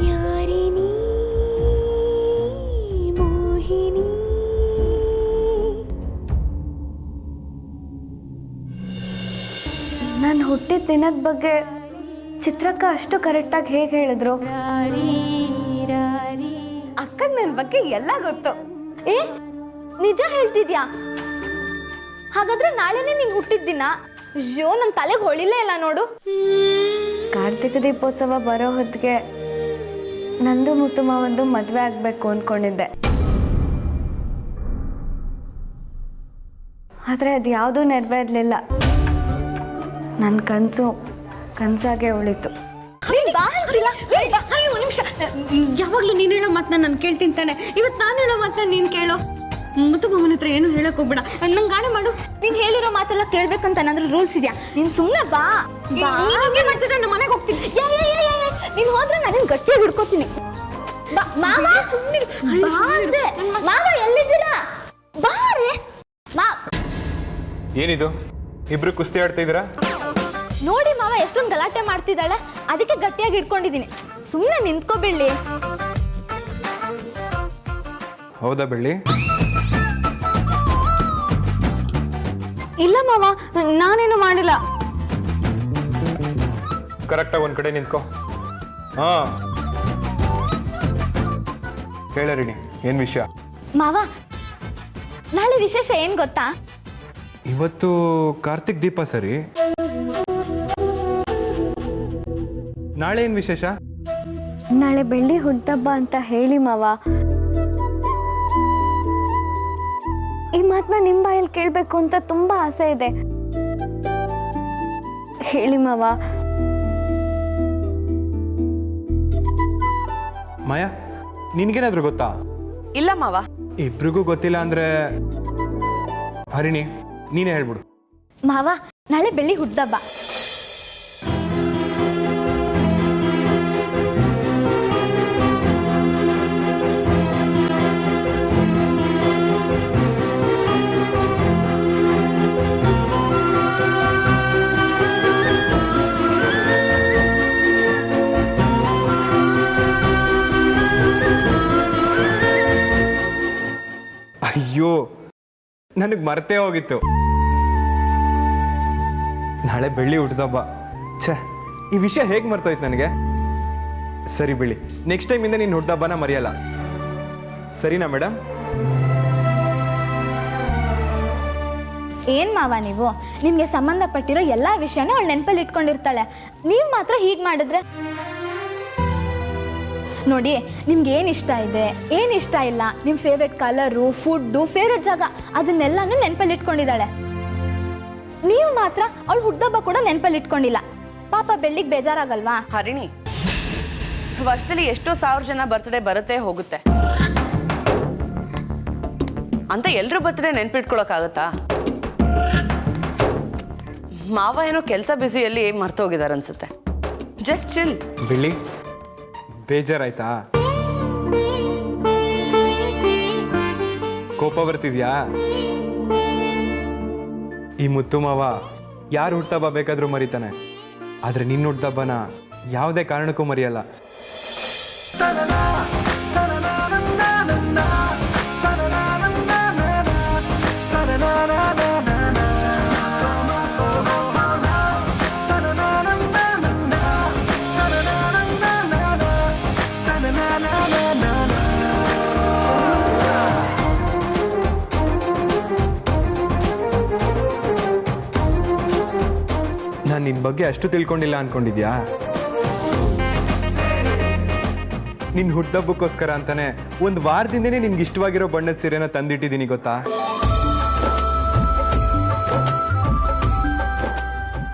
ಯಾರಿನಿ ಮೋಹಿನಿ. ನಾನು ಹುಟ್ಟಿದ ದಿನದ ಬಗ್ಗೆ ಚಿತ್ರಕ್ಕ ಅಷ್ಟು ಕರೆಕ್ಟಾಗಿ ಹೇಗೆ ಹೇಳಿದ್ರು? ಅಕ್ಕನ ನನ್ನ ಬಗ್ಗೆ ಎಲ್ಲ ಗೊತ್ತು. ಏ ನಿಜ ಹೇಳ್ತಿದ್ಯಾ? ಹಾಗಾದ್ರೆ ನಾಳೆನೇ ನೀನು ಹುಟ್ಟಿದ ದಿನ. ಅಯ್ಯೋ ನನ್ನ ತಲೆಗೆ ಹೊಳಿಲೇ ಇಲ್ಲ ನೋಡು. ಕಾರ್ತಿಕ ದೀಪೋತ್ಸವ ಬರೋ ಹೊತ್ತಿಗೆ ನಂದು ಮುತ್ತುಮ ಒಂದು ಮದುವೆ ಆಗಬೇಕು ಅಂದ್ಕೊಂಡಿದ್ದೆ. ಆದರೆ ಅದು ಯಾವುದೂ ನೆರವೇರಲಿಲ್ಲ. ನನ್ನ ಕನಸಾಗೆ ಉಳಿತು. ನಿಮಿಷ, ಯಾವಾಗಲೂ ನೀನು ಹೇಳೋ ಮಾತನ್ನ ನಾನು ಕೇಳ್ತೀನಿ ತಾನೆ. ಇವತ್ತು ನಾನು ಹೇಳೋ ಮಾತನ್ನ ನೀನು ಕೇಳೋ. ಮುತ್ತುಮ್ಮನ ಹತ್ರ ಏನು ಹೇಳಕ್ ಹೋಗ್ಬೇಡ. ನಂಗೆ ಗಾಣ ಮಾಡು. ನೀನು ಹೇಳಿರೋ ಮಾತೆಲ್ಲ ಕೇಳ್ಬೇಕಂತ ಏನಾದ್ರೂ ರೂಲ್ಸ್ ಇದೆಯಾ? ನೀನು ಸುಮ್ಮನೆ ಬಾ. ಹಂಗೆ ಮಾಡ್ತಿದ್ರೆ ನಮ್ಮ ಮನೆಗೆ ಹೋಗ್ತೀನಿ. ನೀನು ಹೋದ್ರೆ ನಾನು ಗಟ್ಟಿಯಾಗಿ ಹಿಡ್ಕೋತೀನಿ. ಮಾವ ಸುಮ್ಮನೆ ಮಾವ ಎಲ್ಲಿದ್ದೀರಾ? ಬಾರೆ ಏನಿದು, ಇಬ್ರು ಕುಸ್ತಿ ಆಡ್ತಾ ಇದ್ದೀರಾ? ನೋಡಿ ಮಾವ ಎಷ್ಟೊಂದು ಗಲಾಟೆ ಮಾಡ್ತಿದ್ದಾಳೆ, ಅದಕ್ಕೆ ಗಟ್ಟಿಯಾಗಿ ಹಿಡ್ಕೊಂಡಿದ್ದೀನಿ. ಸುಮ್ಮನೆ ನಿಂತ್ಕೋ ಬೆಳ್ಳಿ. ಹೌದಾ ಬೆಳ್ಳಿ? ಇಲ್ಲ ಮಾವ, ನಾನೇನು ಮಾಡಿಲ್ಲ. ಕರೆಕ್ಟಾಗಿ ಒಂದ್ ಕಡೆ ನಿಂತ್ಕೋ. ಹಾ ಹೇಳರಿಣಿ, ಏನ್ ವಿಷಯ? ಮಾವ ನಾಳೆ ವಿಶೇಷ ಏನ್ ಗೊತ್ತಾ? ಇವತ್ತು ಕಾರ್ತಿಕ್ ದೀಪ ಸರಿ, ನಾಳೆ ಏನ್ ವಿಶೇಷ? ನಾಳೆ ಬೆಳ್ಳಿ ಹುಟ್ಟುಹಬ್ಬ ಅಂತ ಹೇಳಿ ಮಾವ. ಈ ಮಾತನ್ನ ನಿಮ್ಮ ಬಾಯಲ್ಲಿ ಕೇಳಬೇಕು ಅಂತ ತುಂಬಾ ಆಸೆ ಇದೆ. ಹೇಳಿ ಮಾವ. ಮಾಯಾ, ನಿನ್ಗೇನಾದ್ರೂ ಗೊತ್ತಾ? ಇಲ್ಲ ಮಾವ. ಇಬ್ರಿಗೂ ಗೊತ್ತಿಲ್ಲ ಅಂದ್ರೆ ಹರಿಣಿ ನೀನೇ ಹೇಳ್ಬಿಡು. ಮಾವ ನಾಳೆ ಬೆಳ್ಳಿ ಹುಟ್ಟುಹಬ್ಬ. ಅಯ್ಯೋ, ನನಗೆ ಮರ್ತೇ ಹೋಗಿತ್ತು. ನಾಳೆ ಬೆಳ್ಳಿ ಹುಟ್ಟುಹಬ್ಬ. ಛೇ, ಈ ವಿಷಯ ಹೇಗೆ ಮರ್ತೋಯ್ತು ನನಗೆ. ಸರಿ ಬೆಳ್ಳಿ, ನೆಕ್ಸ್ಟ್ ಟೈಮ್ ಇಂದ ನೀನು ಹುಟ್ಟುಹಬ್ಬನ ಮರೆಯಲ್ಲ, ಸರಿನಾ ಮೇಡಮ್? ಏನ್ ಮಾವ ನೀವು, ನಿಮ್ಗೆ ಸಂಬಂಧಪಟ್ಟಿರೋ ಎಲ್ಲಾ ವಿಷಯನೂ ಅವಳು ನೆನಪಲ್ಲಿ ಇಟ್ಕೊಂಡಿರ್ತಾಳೆ. ನೀವು ಮಾತ್ರ ಹೀಗೆ ಮಾಡಿದ್ರೆ ನೋಡಿ, ನಿಮ್ಗೆ ಏನು ಇಷ್ಟ ಇದೆ, ಏನು ಇಷ್ಟ ಇಲ್ಲ, ನಿಮ್ಮ ಫೇವ್ರೆಟ್ ಕಲರು, ಫುಡ್ಡು, ಫೇವ್ರೆಟ್ ಜಾಗ, ಅದನ್ನೆಲ್ಲಾನು ನೆನಪಲ್ಲಿ ಇಟ್ಕೊಂಡಿದ್ದಾಳೆ. ನೀವು ಮಾತ್ರ ಅವಳು ಹುಟ್ಟುಹಬ್ಬ ಕೂಡ ನೆನಪಲ್ಲಿ ಇಟ್ಕೊಂಡಿಲ್ಲ. ಪಾಪ ಬೆಳ್ಳಿಗೆ ಬೇಜಾರಾಗಲ್ವಾ? ಹರಿಣಿ, ವರ್ಷದಲ್ಲಿ ಎಷ್ಟೋ ಸಾವಿರ ಜನ ಬರ್ತ್ಡೇ ಬರುತ್ತೆ ಹೋಗುತ್ತೆ ಅಂತ ಎಲ್ಲರೂ ಬರ್ತ್ಡೇ ನೆನ್ಪಿಟ್ಕೊಳಕ್ಕಾಗತ್ತಾ? ಮಾವ ಏನೋ ಕೆಲಸ ಬ್ಯುಸಿಯಲ್ಲಿ ಮರ್ತೋಗಿದ್ದಾರೆ ಅನ್ಸುತ್ತೆ. Just chill. ಬೆಳ್ಳಿ, ಬೇಜಾರಾಯ್ತಾ? ಕೋಪ ಬರ್ತಿದ್ಯಾ? ಈ ಮುತ್ತು ಮಾವ ಯಾರು ಹುಟ್ಟುಹಬ್ಬ ಬೇಕಾದ್ರೂ ಮರಿತಾನೆ, ಆದ್ರೆ ನಿನ್ನ ಹುಟ್ಟುಹಬ್ಬನ ಯಾವುದೇ ಕಾರಣಕ್ಕೂ ಮರೆಯಲ್ಲ. ನಾನು ನಿನ್ನ ಬಗ್ಗೆ ಅಷ್ಟು ತಿಳ್ಕೊಂಡಿಲ್ಲ ಅನ್ಕೊಂಡಿದ್ಯಾ? ನಿನ್ನ ಹುಟ್ಟುಹಬ್ಬಕ್ಕೋಸ್ಕರ ಅಂತಾನೆ ಒಂದು ವಾರದಿಂದನೇ ನಿನ್ಗೆ ಇಷ್ಟವಾಗಿರೋ ಬಣ್ಣದ ಸೀರೆನ ತಂದಿಟ್ಟಿದ್ದೀನಿ, ಗೊತ್ತಾ?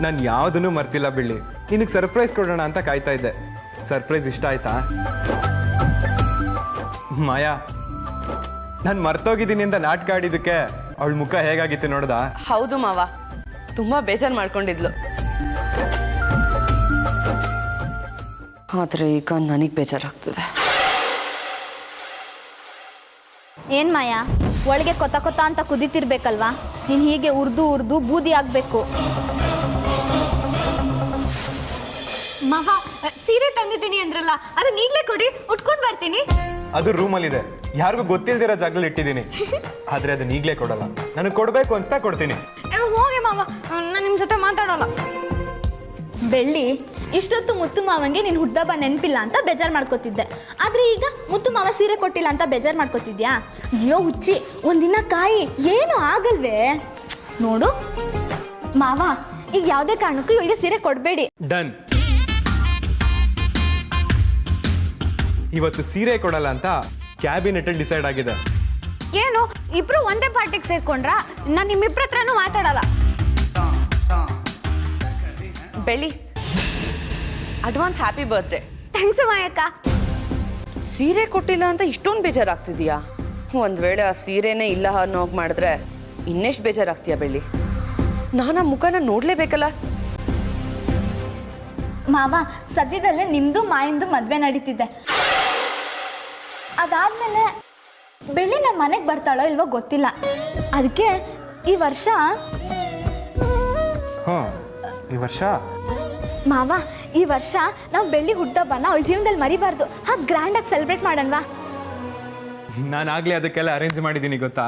ನಾನು ಯಾವುದನ್ನು ಮರ್ತಿಲ್ಲ ಬೆಳ್ಳಿ. ನಿನಗೆ ಸರ್ಪ್ರೈಸ್ ಕೊಡೋಣ ಅಂತ ಕಾಯ್ತಾ ಇದ್ದೆ. ಸರ್ಪ್ರೈಸ್ ಇಷ್ಟ ಆಯ್ತಾ? ಮಾಯಾ, ನಾನು ಮರ್ತೋಗಿದ್ದೀನಿ ಅಂತ ನಾಟಕ ಆಡಿದ್ದಕ್ಕೆ ಅವಳ ಮುಖ ಹೇಗಾಗಿತ್ತು ನೋಡ್ದಾ? ಹೌದು ಮಾವ, ತುಂಬಾ ಬೇಜಾರು ಮಾಡ್ಕೊಂಡಿದ್ಲು. ಆದ್ರೆ ಈಗ ನನಗೆ ಬೇಜಾರಾಗ್ತದೆ. ಏನ್ ಮಾಯಾ, ಒಳಗೆ ಕೊತ ಕೊತ ಅಂತ ಕುದಿತಿರ್ಬೇಕಲ್ವಾ? ನೀನು ಹೀಗೆ ಉರ್ದು ಬೂದಿ ಆಗ್ಬೇಕು. ಮಾವ, ಸೀರೆ ತಂದಿದ್ದೀನಿ ಅಂದ್ರಲ್ಲ ಅದನ್ನ ಈಗಲೇ ಕೊಡಿ, ಉಟ್ಕೊಂಡು ಬರ್ತೀನಿ. ಅದು ರೂಮಲ್ಲಿದೆ, ಯಾರಿಗೂ ಗೊತ್ತಿಲ್ದಿರೋ ಜಾಗದಲ್ಲಿ ಇಟ್ಟಿದ್ದೀನಿ. ಆದ್ರೆ ಅದನ್ನ ಈಗಲೇ ಕೊಡಲ್ಲ, ನನಗೆ ಕೊಡಬೇಕು ಅನ್ಸ್ತಾ ಕೊಡ್ತೀನಿ. ಹೋಗಿ ಮಾವ, ನಾನು ನಿಮ್ಮ ಜೊತೆ ಮಾತಾಡೋಲ್ಲ. ಬೆಳ್ಳಿ, ಇಷ್ಟೊತ್ತು ಮುತ್ತು ಮಾವಂಗೆ ನೀನು ಹುಡ್ದಬ್ಬ ನೆನಪಿಲ್ಲ ಅಂತ ಬೇಜಾರು ಮಾಡ್ಕೋತಿದ್ದೆ, ಆದರೆ ಈಗ ಮುತ್ತು ಮಾವ ಸೀರೆ ಕೊಟ್ಟಿಲ್ಲ ಅಂತ ಬೇಜಾರು ಮಾಡ್ಕೋತಿದ್ಯಾ? ಅಯ್ಯೋ ಹುಚ್ಚಿ, ಒಂದಿನ ಕಾಯಿ, ಏನು ಆಗಲ್ವೇ? ನೋಡು ಮಾವ, ಈಗ ಯಾವುದೇ ಕಾರಣಕ್ಕೂ ಇವಳಿಗೆ ಸೀರೆ ಕೊಡಬೇಡಿ. ಡನ್. ಇವತ್ತು ಸೀರೆ ಕೊಡಲ್ಲ ಅಂತ ಕ್ಯಾಬಿನೆಟ್ ಡಿಸೈಡ್ ಆಗಿದೆ. ಏನು ಇಬ್ರು ಒಂದೇ ಪಾರ್ಟಿಗೆ ಸೇರ್ಕೊಂಡ್ರ? ನಾನು ನಿಮ್ಮಿಬ್ರ ಹತ್ರನೂ ಮಾತಾಡಲ್ಲ. ಬೆಳ್ಳಿ, advance happy birthday. Thanks Mayakka. ಸೀರೆ ಕೊಟ್ಟಿಲ್ಲ ಅಂತ ಇಷ್ಟೊಂದು ಬೇಜಾರಾಗ್ತಿದೀಯಾ? ಒಂದ್ ವೇಳೆ ಆ ಸೀರೆನೇ ಇಲ್ಲ ಅನ್ನೋಗ್ ಮಾಡಿದ್ರೆ ಇನ್ನೆಷ್ಟು ಬೇಜಾರಾಗ್ತೀಯಾ ಬೆಳ್ಳಿ? ನಾನು ಆ ಮುಖನ ನೋಡ್ಲೇಬೇಕಲ್ಲ. ಮಾವ, ಸದ್ಯದಲ್ಲೇ ನಿಮ್ಮದು ಮಾಯಿಂದು ಮದುವೆ ನಡೀತಿದೆ. ಅದಾದ್ಮೇಲೆ ಬೆಳ್ಳಿ ನಮ್ಮ ಮನೆಗೆ ಬರ್ತಾಳೋ ಇಲ್ವೋ ಗೊತ್ತಿಲ್ಲ. ಅದಕ್ಕೆ ಈ ವರ್ಷ ಈ ವರ್ಷ ಮಾವ, ಈ ವರ್ಷ ನಾವು ಬೆಳ್ಳಿ ಹುಟ್ಟಬ್ಬನ ಅವಳ ಜೀವನದಲ್ಲಿ ಮರಿಬಾರ್ದು. ಹಾಗೆ ಗ್ರ್ಯಾಂಡಾಗಿ ಸೆಲೆಬ್ರೇಟ್ ಮಾಡೋಣವಾ? ನಾನಾಗ್ಲೇ ಅದಕ್ಕೆಲ್ಲ ಅರೇಂಜ್ ಮಾಡಿದ್ದೀನಿ ಗೊತ್ತಾ?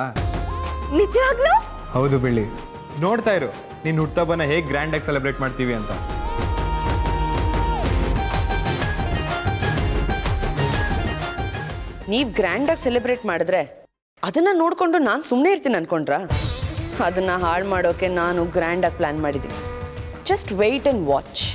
ನಿಜವಾಗ್ಲೂ? ಹೌದು ಬೆಳ್ಳಿ, ನೋಡ್ತಾ ಇರು ನೀನು ಹುಟ್ಟಬ್ಬನ ಹೇಗೆ ಗ್ರ್ಯಾಂಡಾಗಿ ಸೆಲೆಬ್ರೇಟ್ ಮಾಡ್ತೀವಿ ಅಂತ. ನೀವು ಗ್ರ್ಯಾಂಡಾಗಿ ಸೆಲೆಬ್ರೇಟ್ ಮಾಡಿದ್ರೆ ಅದನ್ನ ನೋಡ್ಕೊಂಡು ನಾನು ಸುಮ್ಮನೆ ಇರ್ತೀನಿ ಅನ್ಕೊಂಡ್ರಾ? ಅದನ್ನ ಹಾಳು ಮಾಡೋಕೆ ನಾನು ಗ್ರ್ಯಾಂಡಾಗಿ ಪ್ಲಾನ್ ಮಾಡಿದ್ದೀನಿ. Just weight and watch.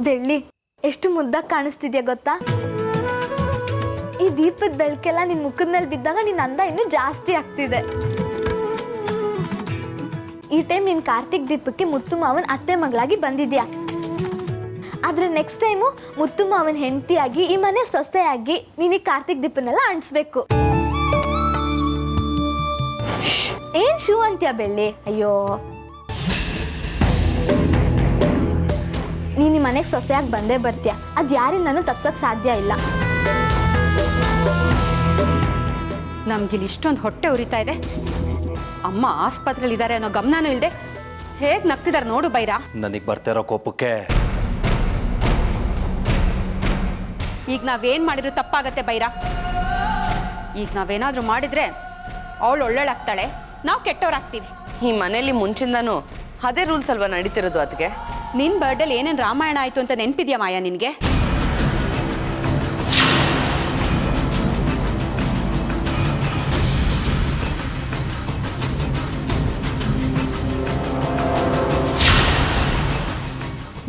ಬೆಳ್ಳಿ, ಎಷ್ಟು ಮುದ್ದಾಗಿ ಕಾಣಿಸ್ತಿದ್ಯಾ ಗೊತ್ತಾ? ಈ ದೀಪದ ಬೆಳಕೆಲ್ಲ ನಿನ್ನ ಮುಖದ ಮೇಲೆ ಬಿದ್ದಾಗ ನಿನ್ನ ಅಂದ ಇನ್ನೂ ಜಾಸ್ತಿ ಆಗ್ತಿದೆ. ಈ ಟೈಮ್ ನೀನು ಕಾರ್ತಿಕ್ ದೀಪಕ್ಕೆ ಮುತ್ತು ಮಾವನ್ ಅತ್ತೆ ಮಗಳಾಗಿ ಬಂದಿದ್ಯಾ. ಆದ್ರೆ ನೆಕ್ಸ್ಟ್ ಟೈಮು ಮುತ್ತು ಮಾವನ್ ಹೆಂಡತಿಯಾಗಿ, ಈ ಮನೆ ಸೊಸೆಯಾಗಿ ನೀನು ಕಾರ್ತಿಕ್ ದೀಪನ್ನೆಲ್ಲ ಅಂಟಿಸ್ಬೇಕು. ಏನ್ ಶೂ ಅಂತ್ಯಾ ಬೆಳ್ಳಿ? ಅಯ್ಯೋ, ನೀನು ಈ ಮನೆಗೆ ಸೊಸೆಯಾಗಿ ಬಂದೇ ಬರ್ತೀಯ. ಅದು ಯಾರಿಂದನೂ ತಪ್ಸೋಕ್ಕೆ ಸಾಧ್ಯ ಇಲ್ಲ. ನಮ್ಗಿಲ್ಲಿ ಇಷ್ಟೊಂದು ಹೊಟ್ಟೆ ಉರಿತಾ ಇದೆ. ಅಮ್ಮ ಆಸ್ಪತ್ರೆಯಲ್ಲಿ ಇದ್ದಾರೆ ಅನ್ನೋ ಗಮನನೂ ಇಲ್ಲದೆ ಹೇಗೆ ನಗ್ತಿದ್ದಾರೆ ನೋಡು ಬೈರಾ. ನನಗೆ ಬರ್ತಿರೋ ಕೋಪಕ್ಕೆ ಈಗ ನಾವೇನು ಮಾಡಿದ್ರು ತಪ್ಪಾಗತ್ತೆ ಬೈರಾ. ಈಗ ನಾವೇನಾದರೂ ಮಾಡಿದ್ರೆ ಅವಳು ಒಳ್ಳೊಳ್ಳಾಗ್ತಾಳೆ, ನಾವು ಕೆಟ್ಟವರಾಗ್ತೀವಿ. ಈ ಮನೇಲಿ ಮುಂಚಿಂದನೂ ಅದೇ ರೂಲ್ಸ್ ಅಲ್ವಾ ನಡೀತಿರೋದು? ಅದಕ್ಕೆ ನಿನ್ನ ಬರ್ಡಲ್ಲಿ ಏನೇನು ರಾಮಾಯಣ ಆಯಿತು ಅಂತ ನೆನಪಿದ್ಯಾ ಮಾಯಾ ನಿನಗೆ?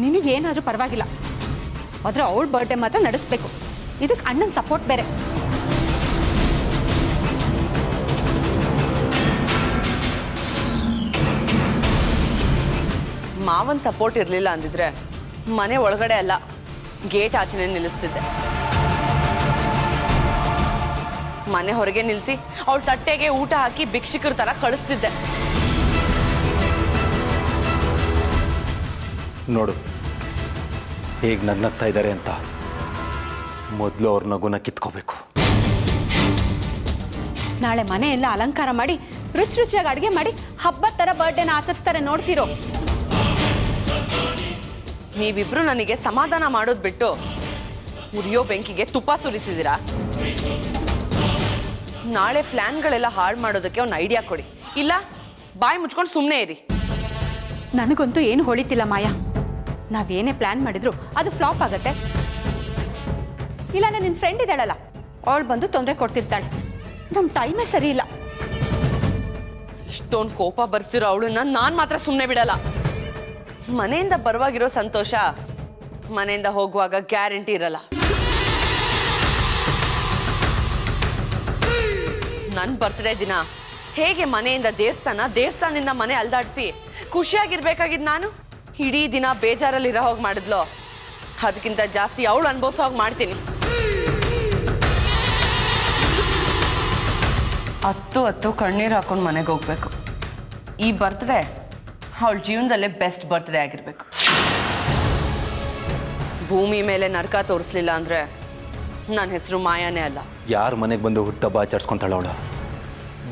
ನಿನಗೇನಾದರೂ ಪರವಾಗಿಲ್ಲ, ಆದರೆ ಅವಳ ಬರ್ಡೇ ಮಾತ್ರ ನಡೆಸಬೇಕು. ಇದಕ್ಕೆ ಅಣ್ಣನ ಸಪೋರ್ಟ್ ಬೇರೆ. ಮಾವನ್ ಸಪೋರ್ಟ್ ಇರಲಿಲ್ಲ ಅಂದಿದ್ರೆ ಮನೆ ಒಳಗಡೆ ಅಲ್ಲ, ಗೇಟ್ ಆಚೆನೆ ನಿಲ್ಲಿಸ್ತಿದ್ದೆ. ಮನೆ ಹೊರಗೆ ನಿಲ್ಲಿಸಿ ಅವಳ ತಟ್ಟೆಗೆ ಊಟ ಹಾಕಿ ಭಿಕ್ಷುಕರ ತರ ಕಳಿಸ್ತಿದ್ದೆ. ನೋಡು ಹೇಗೆ ನಗ್ನಗ್ತಾ ಇದ್ದಾರೆ ಅಂತ. ಮೊದಲು ಅವ್ರ ನಗುನ ಕಿತ್ಕೋಬೇಕು. ನಾಳೆ ಮನೆ ಎಲ್ಲ ಅಲಂಕಾರ ಮಾಡಿ ರುಚಿ ರುಚಿಯಾಗಿ ಅಡುಗೆ ಮಾಡಿ ಹಬ್ಬದ ಥರ ಬರ್ಡೇನ ಆಚರಿಸ್ತಾರೆ, ನೋಡ್ತಿರೋ. ನೀವಿಬ್ರು ನನಗೆ ಸಮಾಧಾನ ಮಾಡೋದು ಬಿಟ್ಟು ಉರಿಯೋ ಬೆಂಕಿಗೆ ತುಪ್ಪ ಸುರಿತಿದ್ದೀರಾ. ನಾಳೆ ಪ್ಲಾನ್ಗಳೆಲ್ಲ ಹಾಳು ಮಾಡೋದಕ್ಕೆ ಒಂದು ಐಡಿಯಾ ಕೊಡಿ, ಇಲ್ಲ ಬಾಯಿ ಮುಚ್ಕೊಂಡು ಸುಮ್ಮನೆ ಇರಿ. ನನಗಂತೂ ಏನು ಹೊಳಿತಿಲ್ಲ ಮಾಯಾ. ನಾವೇನೇ ಪ್ಲ್ಯಾನ್ ಮಾಡಿದ್ರು ಅದು ಫ್ಲಾಪ್ ಆಗತ್ತೆ. ಇಲ್ಲಾಂದ್ರೆ ನಿನ್ನ ಫ್ರೆಂಡ್ ಇದ್ದಾಳಲ್ಲ, ಅವಳು ಬಂದು ತೊಂದರೆ ಕೊಡ್ತಿರ್ತಾಳೆ. ನಮ್ಮ ಟೈಮೇ ಸರಿ ಇಲ್ಲ. ಇಷ್ಟೊಂದು ಕೋಪ ಬರ್ಸಿರೋ ಅವಳನ್ನ ನಾನು ಮಾತ್ರ ಸುಮ್ಮನೆ ಬಿಡಲ್ಲ. ಮನೆಯಿಂದ ಬರುವಾಗಿರೋ ಸಂತೋಷ ಮನೆಯಿಂದ ಹೋಗುವಾಗ ಗ್ಯಾರಂಟಿ ಇರಲ್ಲ. ನನ್ನ ಬರ್ತ್ಡೇ ದಿನ ಹೇಗೆ ಮನೆಯಿಂದ ದೇವಸ್ಥಾನ, ದೇವಸ್ಥಾನದಿಂದ ಮನೆ ಅಲ್ದಾಡಿಸಿ ಖುಷಿಯಾಗಿರ್ಬೇಕಾಗಿದ್ದು ನಾನು ಇಡೀ ದಿನ ಬೇಜಾರಲ್ಲಿರೋ ಹೋಗಿ ಮಾಡಿದ್ಲೋ ಅದಕ್ಕಿಂತ ಜಾಸ್ತಿ ಅವಳು ಅನುಭವಿಸೋ ಹೋಗಿ ಮಾಡ್ತೀನಿ. 10 ಕಣ್ಣೀರು ಹಾಕೊಂಡು ಮನೆಗೆ ಹೋಗ್ಬೇಕು. ಈ ಬರ್ತ್ಡೇ ಅವಳ ಜೀವನದಲ್ಲೇ ಬೆಸ್ಟ್ ಬರ್ತ್ಡೇ ಆಗಿರಬೇಕು. ಭೂಮಿ ಮೇಲೆ ನರಕ ತೋರಿಸ್ಲಿಲ್ಲ ಅಂದರೆ ನನ್ನ ಹೆಸರು ಮಾಯಾನೇ ಅಲ್ಲ. ಯಾರ ಮನೆಗೆ ಬಂದು ಹುಟ್ಟಬ್ಬ ಆಚರಿಸ್ಕೊಂತಾಳ ಅವಳು?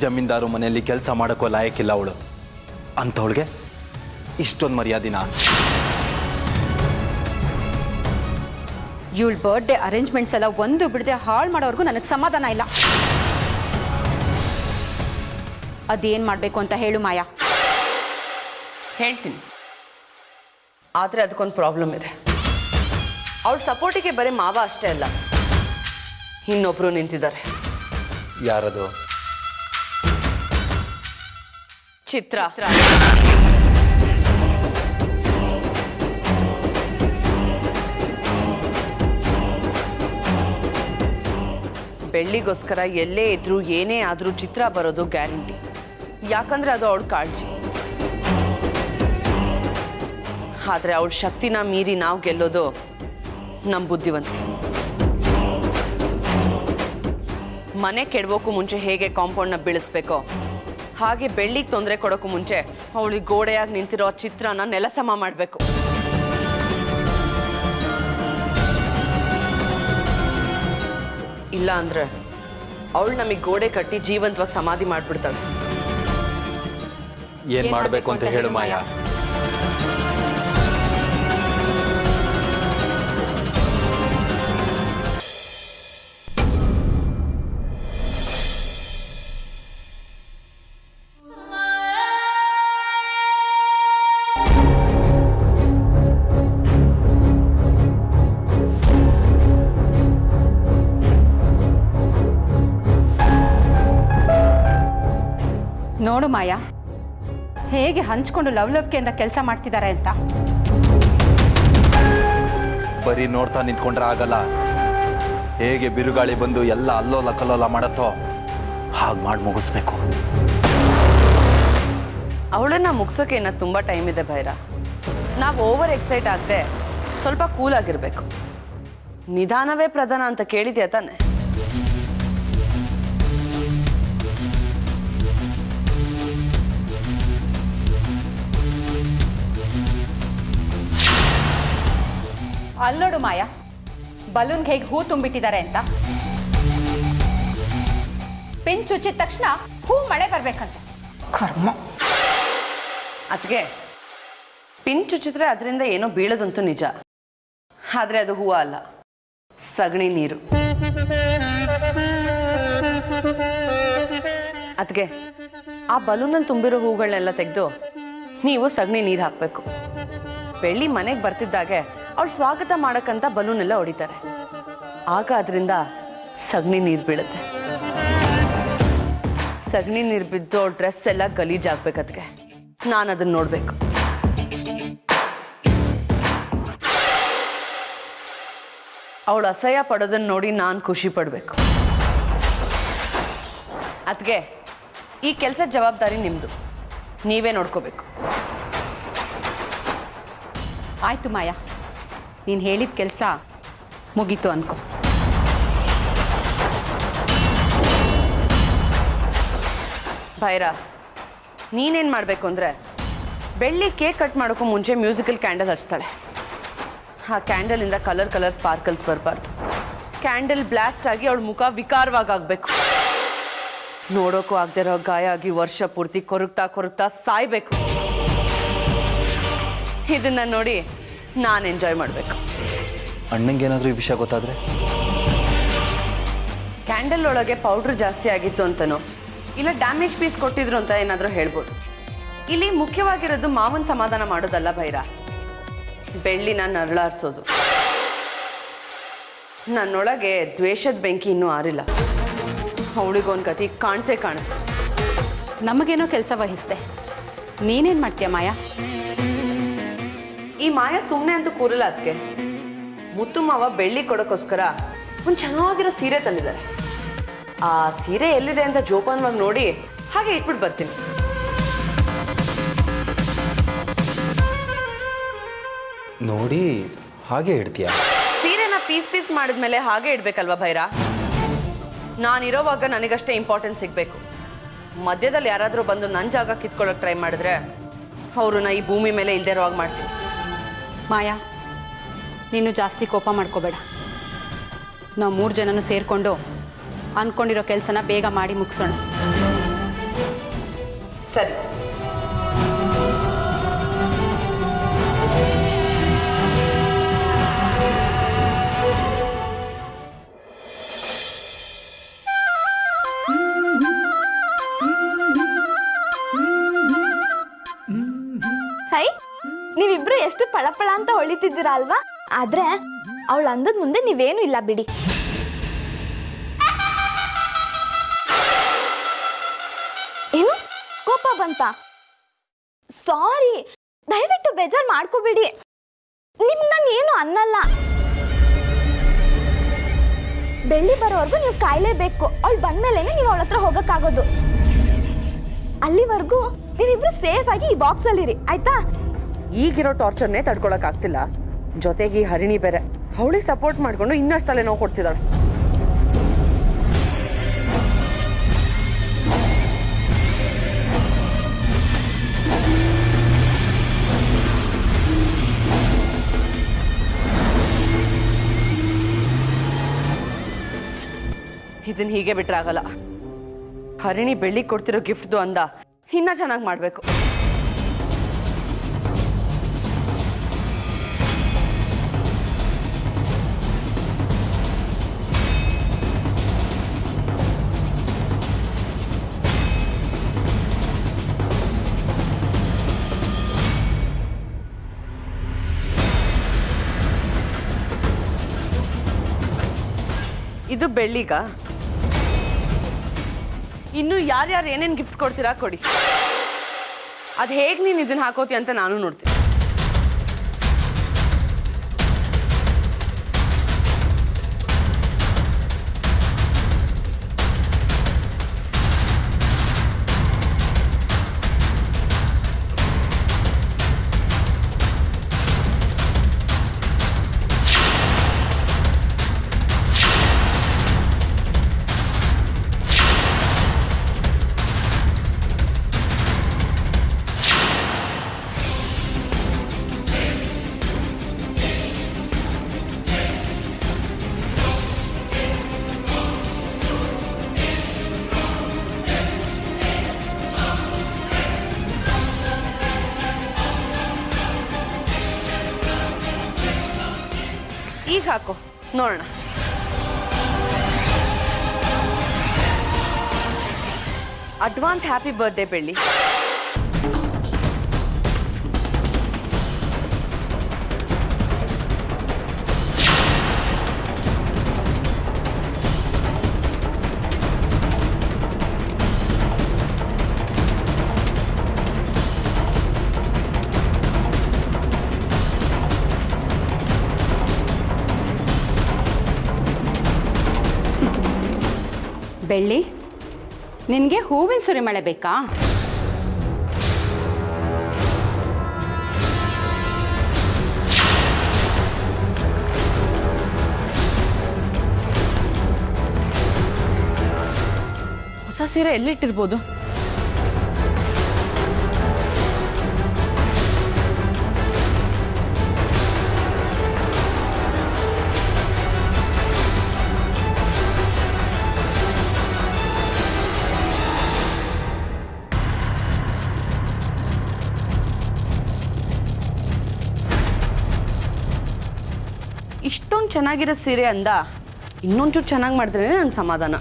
ಜಮೀನ್ದಾರು ಮನೆಯಲ್ಲಿ ಕೆಲಸ ಮಾಡೋಕ್ಕೋ ಲಾಯಕ್ಕಿಲ್ಲ ಅವಳು. ಅಂಥವಳಿಗೆ ಇಷ್ಟೊಂದು ಮರ್ಯಾದಿನ? ಇವಳ ಬರ್ಡೇ ಅರೇಂಜ್ಮೆಂಟ್ಸ್ ಎಲ್ಲ ಒಂದು ಬಿಡದೆ ಹಾಳು ಮಾಡೋರ್ಗೂ ನನಗೆ ಸಮಾಧಾನ ಇಲ್ಲ. ಅದೇನು ಮಾಡಬೇಕು ಅಂತ ಹೇಳು ಮಾಯಾ. ಹೇಳ್ತೀನಿ, ಆದರೆ ಅದಕ್ಕೊಂದು ಪ್ರಾಬ್ಲಮ್ ಇದೆ. ಅವಳ ಸಪೋರ್ಟಿಗೆ ಬರೀ ಮಾವ ಅಷ್ಟೇ ಅಲ್ಲ, ಇನ್ನೊಬ್ರು ನಿಂತಿದ್ದಾರೆ. ಯಾರದು? ಚಿತ್ರ. ಬೆಳ್ಳಿಗೋಸ್ಕರ ಎಲ್ಲೇ ಇದ್ರೂ ಏನೇ ಆದರೂ ಚಿತ್ರ ಬರೋದು ಗ್ಯಾರಂಟಿ. ಯಾಕಂದ್ರೆ ಅದು ಅವಳ ಕಾಳಜಿ. ಆದರೆ ಅವಳ ಶಕ್ತಿನ ಮೀರಿ ನಾವು ಗೆಲ್ಲೋದು ನಮ್ಮ ಬುದ್ಧಿವಂತಿಕೆ. ಮನೆ ಕೆಡವೋಕ್ಕೂ ಮುಂಚೆ ಹೇಗೆ ಕಾಂಪೌಂಡ್ನ ಬೀಳಿಸ್ಬೇಕೋ ಹಾಗೆ ಬೆಳ್ಳಿಗೆ ತೊಂದರೆ ಕೊಡೋಕ್ಕೂ ಮುಂಚೆ ಅವಳಿಗೆ ಗೋಡೆಯಾಗಿ ನಿಂತಿರೋ ಚಿತ್ರನ ನೆಲಸಮ ಮಾಡಬೇಕು. ಇಲ್ಲ ಅಂದ್ರೆ ಅವಳು ನಮಗೆ ಗೋಡೆ ಕಟ್ಟಿ ಜೀವಂತವಾಗಿ ಸಮಾಧಿ ಮಾಡಿಬಿಡ್ತಾಳೆ. ಏನ್ ಮಾಡಬೇಕು ಅಂತ ಹೇಳು ಮಾಯಾ. ನೋಡು ಮಾಯಾ, ಹೇಗೆ ಹಂಚ್ಕೊಂಡು ಲವಲವಿಕೆಯಿಂದ ಕೆಲಸ ಮಾಡ್ತಿದ್ದಾರೆ ಅಂತ. ಬರೀ ನೋಡ್ತಾ ನಿಂತ್ಕೊಂಡ್ರೆ ಆಗಲ್ಲ. ಹೇಗೆ ಬಿರುಗಾಳಿ ಬಂದು ಎಲ್ಲ ಅಲ್ಲೋಲ ಕಲ್ಲೋಲ ಮಾಡತ್ತೋ ಹಾಗೆ ಮಾಡಿ ಮುಗಿಸ್ಬೇಕು. ಅವಳನ್ನ ಮುಗಿಸೋಕೆ ಇನ್ನ ತುಂಬ ಟೈಮ್ ಇದೆ ಭೈರ. ನಾವು ಓವರ್ ಎಕ್ಸೈಟ್ ಆಗದೆ ಸ್ವಲ್ಪ ಕೂಲ್ ಆಗಿರಬೇಕು. ನಿಧಾನವೇ ಪ್ರಧಾನ ಅಂತ ಕೇಳಿದ್ಯಾ ತಾನೆ? ಅಲ್ಲೋಡು ಮಾಯಾ, ಬಲೂನ್ಗೆ ಹೇಗೆ ಹೂ ತುಂಬಿಟ್ಟಿದ್ದಾರೆ ಅಂತ. ಪಿನ್ ಚುಚ್ಚಿದ ತಕ್ಷಣ ಹೂ ಮಳೆ ಬರ್ಬೇಕಂತೆ. ಕರ್ಮ. ಅದಕ್ಕೆ ಪಿನ್ ಚುಚ್ಚಿದ್ರೆ ಅದರಿಂದ ಏನೋ ಬೀಳೋದಂತೂ ನಿಜ. ಆದರೆ ಅದು ಹೂವು ಅಲ್ಲ, ಸಗಣಿ ನೀರು. ಅದಕ್ಕೆ ಆ ಬಲೂನಲ್ಲಿ ತುಂಬಿರೋ ಹೂಗಳನ್ನೆಲ್ಲ ತೆಗೆದು ನೀವು ಸಗಣಿ ನೀರು ಹಾಕಬೇಕು. ಬೆಳ್ಳಿ ಮನೆಗೆ ಬರ್ತಿದ್ದಾಗೆ ಅವ್ಳು ಸ್ವಾಗತ ಮಾಡೋಕ್ಕಂತ ಬಲೂನ್ ಎಲ್ಲ ಹೊಡಿತಾರೆ. ಆಗ ಅದರಿಂದ ಸಗಣಿ ನೀರು ಬೀಳುತ್ತೆ. ಸಗಣಿ ನೀರು ಬಿದ್ದು ಅವ್ಳ ಡ್ರೆಸ್ ಎಲ್ಲ ಗಲೀಜಾಗ್ಬೇಕು. ಅದಕ್ಕೆ ನಾನು ಅದನ್ನ ನೋಡ್ಬೇಕು. ಅವಳು ಅಸಹ್ಯ ಪಡೋದನ್ನ ನೋಡಿ ನಾನು ಖುಷಿ ಪಡಬೇಕು. ಅದಕ್ಕೆ ಈ ಕೆಲಸದ ಜವಾಬ್ದಾರಿ ನಿಮ್ಮದು, ನೀವೇ ನೋಡ್ಕೋಬೇಕು. ಆಯ್ತು ಮಾಯಾ, ನೀನು ಹೇಳಿದ ಕೆಲಸ ಮುಗೀತು ಅನ್ಕೋ. ಭೈರ, ನೀನೇನು ಮಾಡಬೇಕು ಅಂದರೆ ಬೆಳ್ಳಿ ಕೇಕ್ ಕಟ್ ಮಾಡೋಕ್ಕೂ ಮುಂಚೆ ಮ್ಯೂಸಿಕಲ್ ಕ್ಯಾಂಡಲ್ ಹಚ್ತಾಳೆ. ಆ ಕ್ಯಾಂಡಲಿಂದ ಕಲರ್ ಸ್ಪಾರ್ಕಲ್ಸ್ ಬರಬಾರ್ದು. ಕ್ಯಾಂಡಲ್ ಬ್ಲಾಸ್ಟ್ ಆಗಿ ಅವಳ ಮುಖ ವಿಕಾರವಾಗಿ ಆಗಬೇಕು. ನೋಡೋಕ್ಕೂ ಆಗದಿರೋ ಗಾಯ ಆಗಿ ವರ್ಷ ಪೂರ್ತಿ ಕೊರಗ್ತಾ ಸಾಯ್ಬೇಕು. ಇದನ್ನ ನೋಡಿ ನಾನು ಎಂಜಾಯ್ ಮಾಡಬೇಕು. ಅಣ್ಣಂಗೇನಾದರೂ ಈ ವಿಷಯ ಗೊತ್ತಾದರೆ? ಕ್ಯಾಂಡಲ್ ಒಳಗೆ ಪೌಡ್ರ್ ಜಾಸ್ತಿ ಆಗಿತ್ತು ಅಂತನೋ ಇಲ್ಲ ಡ್ಯಾಮೇಜ್ ಪೀಸ್ ಕೊಟ್ಟಿದ್ರು ಅಂತ ಏನಾದರೂ ಹೇಳ್ಬೋದು. ಇಲ್ಲಿ ಮುಖ್ಯವಾಗಿರೋದು ಮಾವನ ಸಮಾಧಾನ ಮಾಡೋದಲ್ಲ ಭೈರ, ಬೆಳ್ಳಿನ ನರಳಾರಿಸೋದು. ನನ್ನೊಳಗೆ ದ್ವೇಷದ ಬೆಂಕಿ ಇನ್ನೂ ಆರಿಲ್ಲ. ಅವಳಿಗೊಂದು ಗತಿ ಕಾಣಿಸ್ತು. ನಮಗೇನೋ ಕೆಲಸ ವಹಿಸ್ದೆ, ನೀನೇನು ಮಾಡ್ತೀಯ ಮಾಯಾ? ಈ ಮಾಯಾ ಸುಮ್ಮನೆ ಅಂತೂ ಕೂರಲ್ಲ. ಅದಕ್ಕೆ ಮುತ್ತು ಮಾವ ಬೆಳ್ಳಿ ಕೊಡೋಕ್ಕೋಸ್ಕರ ಒಂದು ಚೆನ್ನಾಗಿರೋ ಸೀರೆ ತಂದಿದ್ದಾರೆ. ಆ ಸೀರೆ ಎಲ್ಲಿದೆ ಅಂತ ಜೋಪಾನವಾಗಿ ನೋಡಿ ಹಾಗೆ ಇಟ್ಬಿಟ್ಟು ಬರ್ತೀನಿ. ನೋಡಿ ಹಾಗೆ ಇಡ್ತೀಯಾ? ಸೀರೆನ ಪೀಸ್ ಪೀಸ್ ಮಾಡಿದ್ಮೇಲೆ ಹಾಗೆ ಇಡ್ಬೇಕಲ್ವಾ ಭೈರ? ನಾನಿರೋವಾಗ ನನಗಷ್ಟೇ ಇಂಪಾರ್ಟೆನ್ಸ್ ಸಿಗಬೇಕು. ಮಧ್ಯದಲ್ಲಿ ಯಾರಾದರೂ ಬಂದು ನನ್ನ ಜಾಗ ಕಿತ್ಕೊಳ್ಳೋಕೆ ಟ್ರೈ ಮಾಡಿದ್ರೆ ಅವ್ರನ್ನ ಈ ಭೂಮಿ ಮೇಲೆ ಇಲ್ದೇ ಇರೋವಾಗ ಮಾಡ್ತೀನಿ. ಮಾಯಾ, ನೀನು ಜಾಸ್ತಿ ಕೋಪ ಮಾಡ್ಕೋಬೇಡ. ನಾವು 3 ಜನನೂ ಸೇರಿಕೊಂಡು ಅಂದ್ಕೊಂಡಿರೋ ಕೆಲಸನ ಬೇಗ ಮಾಡಿ ಮುಗಿಸೋಣ. ಸರಿ. ಹೈ, ನೀವಿಬ್ರು ಎಷ್ಟು ಪಳಪಳ ಅಂತ ಹೊಳಿತಿದ್ದೀರಾ ಅಲ್ವಾ? ಆದ್ರೆ ಅವಳು ಅಂದದ್ ಮುಂದೆ ನೀವೇನು ಇಲ್ಲ ಬಿಡಿ. ಏನು ಕೋಪ ಬಂತ? ಸಾರಿ, ದಯವಿಟ್ಟು ಬೇಜಾರು ಮಾಡ್ಕೋಬೇಡಿ. ನಾನು ಏನು ಅನ್ನಲ್ಲ. ಬೆಳ್ಳಿ ಬರೋವರೆಗೂ ನೀವು ಕಾಯಲೇಬೇಕು. ಅವಳು ಬಂದ್ಮೇಲೆನೆ ನೀವು ಅವಳ ಹತ್ರ ಹೋಗಕ್ಕಾಗೋದು. ಅಲ್ಲಿವರೆಗೂ ನೀವಿಬ್ರು ಸೇಫ್ ಆಗಿ ಈ ಬಾಕ್ಸ್ ಅಲ್ಲಿರಿ, ಆಯ್ತಾ? ಈಗಿರೋ ಟಾರ್ಚರ್ನೇ ತಡ್ಕೊಳಕ್ಕಾಗ್ತಿಲ್ಲ, ಜೊತೆಗೆ ಈ ಹರಿಣಿ ಬೇರೆ ಅವಳಿಗೆ ಸಪೋರ್ಟ್ ಮಾಡ್ಕೊಂಡು ಇನ್ನಷ್ಟು ತಲೆ ನೋವು ಕೊಡ್ತಿದ್ದಾಳೆ. ಇದನ್ನ ಹೀಗೆ ಬಿಟ್ರೆ ಆಗಲ್ಲ. ಹರಿಣಿ ಬೆಳ್ಳಿ ಕೊಡ್ತಿರೋ ಗಿಫ್ಟ್ದು ಅಂದ ಇನ್ನ ಚೆನ್ನಾಗಿ ಮಾಡಬೇಕು. ಇದು ಬೆಳ್ಳಿಗ. ಇನ್ನು ಯಾರ್ಯಾರು ಏನೇನು ಗಿಫ್ಟ್ ಕೊಡ್ತೀರಾ ಕೊಡಿ. ಅದು ಹೇಗೆ ನೀನು ಇದನ್ನ ಹಾಕೋತಿ ಅಂತ ನಾನು ನೋಡ್ತೀನಿ. ಈಗ ಹಾಕೋ ನೋಡೋಣ. ಅಡ್ವಾನ್ಸ್ ಹ್ಯಾಪಿ ಬರ್ತ್ಡೇ ಬೆಳ್ಳಿ. ಬೆಳ್ಳಿ, ನಿನಗೆ ಹೂವಿನ ಸುರಿಮಳೆ ಬೇಕಾ? ಹೊಸ ಸೀರೆ ಎಲ್ಲಿಟ್ಟಿರ್ಬೋದು? ಇಷ್ಟೊಂದು ಚೆನ್ನಾಗಿರೋ ಸೀರೆ ಅಂದ ಇನ್ನೊಂಚೂರು ಚೆನ್ನಾಗಿ ಮಾಡಿದ್ರೆ ನಂಗೆ ಸಮಾಧಾನ.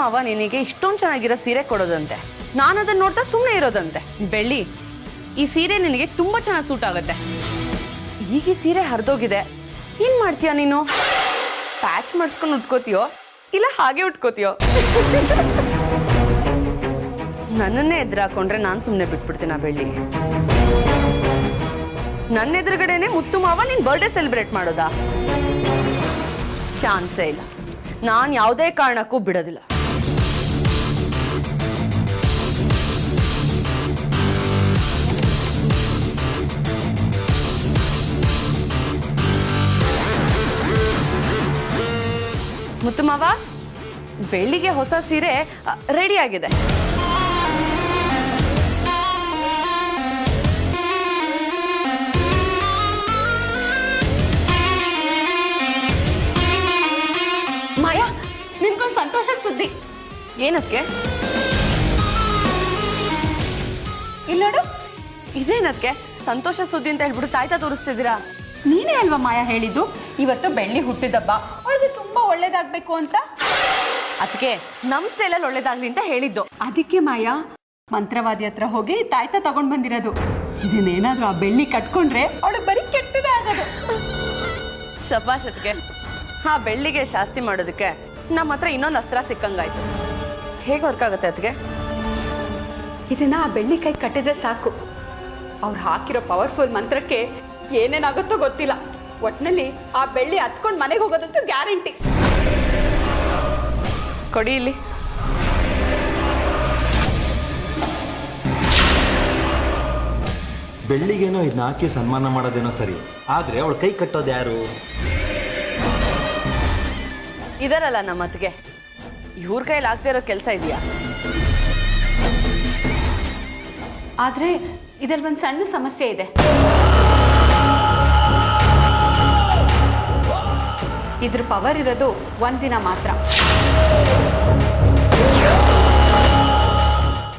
ಮಾವ ನಿನಗೆ ಇಷ್ಟೊಂದು ಚೆನ್ನಾಗಿರೋ ಸೀರೆ ಕೊಡೋದಂತೆ. ನಾನು ಅದನ್ನ ನೋಡ್ತಾ ಸುಮ್ಮನೆ ಇರೋದಂತೆ. ಬೆಳ್ಳಿ, ಈ ಸೀರೆ ನಿನಗೆ ತುಂಬಾ ಚೆನ್ನಾಗಿ ಸೂಟ್ ಆಗುತ್ತೆ. ಈಗ ಈ ಸೀರೆ ಹರಿದೋಗಿದೆ, ಏನ್ ಮಾಡ್ತೀಯ ನೀನು? ಪ್ಯಾಚ್ ಮಾಡಿಸ್ಕೊಂಡು ಉಟ್ಕೋತೀಯೋ ಇಲ್ಲ ಹಾಗೆ ಉಟ್ಕೋತೀಯೋ? ನನ್ನನ್ನೇ ಎದುರಾಕೊಂಡ್ರೆ ನಾನು ಸುಮ್ಮನೆ ಬಿಟ್ಬಿಡ್ತೀನ ಬೆಳ್ಳಿ. ನನ್ನ ಎದುರುಗಡೆನೆ ಮುತ್ತು ಮಾವ ನಿನ್ ಬರ್ಡೇ ಸೆಲೆಬ್ರೇಟ್ ಮಾಡೋದಾ? ಚಾನ್ಸೇ ಇಲ್ಲ. ನಾನು ಯಾವುದೇ ಕಾರಣಕ್ಕೂ ಬಿಡೋದಿಲ್ಲ. ಮುತ್ತು ಮಾವ, ಬೆಳ್ಳಿಗೆ ಹೊಸ ಸೀರೆ ರೆಡಿ ಆಗಿದೆ. ಮಾಯಾ, ನಿನ್ಗೊಂದು ಸಂತೋಷದ ಸುದ್ದಿ. ಏನಕ್ಕೆ? ಇಲ್ಲೋಡು, ಇದೇನಕ್ಕೆ ಸಂತೋಷ ಸುದ್ದಿ ಅಂತ ಹೇಳ್ಬಿಟ್ಟು ತಾಯ್ತಾ ತೋರಿಸ್ತಿದ್ದೀರಾ? ನೀನೇ ಅಲ್ವಾ ಮಾಯಾ ಹೇಳಿದ್ದು ಇವತ್ತು ಬೆಳ್ಳಿ ಹುಟ್ಟಿದಬ್ಬ, ಅವಳಿಗೆ ತುಂಬಾ ಒಳ್ಳೇದಾಗ್ಬೇಕು ಅಂತ. ಅದಕ್ಕೆ ನಮ್ಮ ಸ್ಟೈಲಲ್ಲಿ ಒಳ್ಳೇದಾಗ್ಲಿ ಅಂತ ಹೇಳಿದ್ದು. ಅದಕ್ಕೆ ಮಾಯಾ ಮಂತ್ರವಾದಿ ಹತ್ರ ಹೋಗಿ ತಾಯ್ತ ತಗೊಂಡ್ ಬಂದಿರೋದು. ಇದನ್ನೇನಾದ್ರೂ ಆ ಬೆಳ್ಳಿ ಕಟ್ಕೊಂಡ್ರೆ ಅವಳು ಬರೀ ಕೆಟ್ಟದೇ ಆಗೋದು. ಶಬಾಷ್. ಅದಕ್ಕೆ ಹಾ, ಬೆಳ್ಳಿಗೆ ಶಾಸ್ತಿ ಮಾಡೋದಕ್ಕೆ ನಮ್ಮ ಹತ್ರ ಇನ್ನೊಂದು ಅಸ್ತ್ರ ಸಿಕ್ಕಂಗಾಯ್ತು. ಹೇಗೆ ವರ್ಕ್ ಆಗುತ್ತೆ ಅದಕ್ಕೆ? ಇದನ್ನ ಆ ಬೆಳ್ಳಿ ಕೈ ಕಟ್ಟಿದ್ರೆ ಸಾಕು. ಅವ್ರು ಹಾಕಿರೋ ಪವರ್ಫುಲ್ ಮಂತ್ರಕ್ಕೆ ಏನೇನಾಗುತ್ತೋ ಗೊತ್ತಿಲ್ಲ. ಒಟ್ನಲ್ಲಿ ಆ ಬೆಳ್ಳಿ ಹತ್ಕೊಂಡು ಮನೆಗೆ ಹೋಗೋದಂತೂ ಗ್ಯಾರಂಟಿ. ಕೊಡಿ ಇಲ್ಲಿ. ಬೆಳ್ಳಿಗೇನೋ ಇದನ್ನ ಹಾಕಿ ಸನ್ಮಾನ ಮಾಡೋದೇನೋ ಸರಿ, ಆದರೆ ಅವಳು ಕೈ ಕಟ್ಟೋದು ಯಾರು? ಇದರಲ್ಲ ನಮ್ಮ ಅತ್ತಿಗೆ. ಇವ್ರ ಕೈಲಿ ಆಗ್ತಾ ಇರೋ ಕೆಲಸ ಇದೆಯಾ? ಆದ್ರೆ ಇದರಲ್ಲಿ ಒಂದು ಸಣ್ಣ ಸಮಸ್ಯೆ ಇದೆ. ಇದ್ರ ಪವರ್ ಇರೋದು ಒಂದಿನ ಮಾತ್ರ.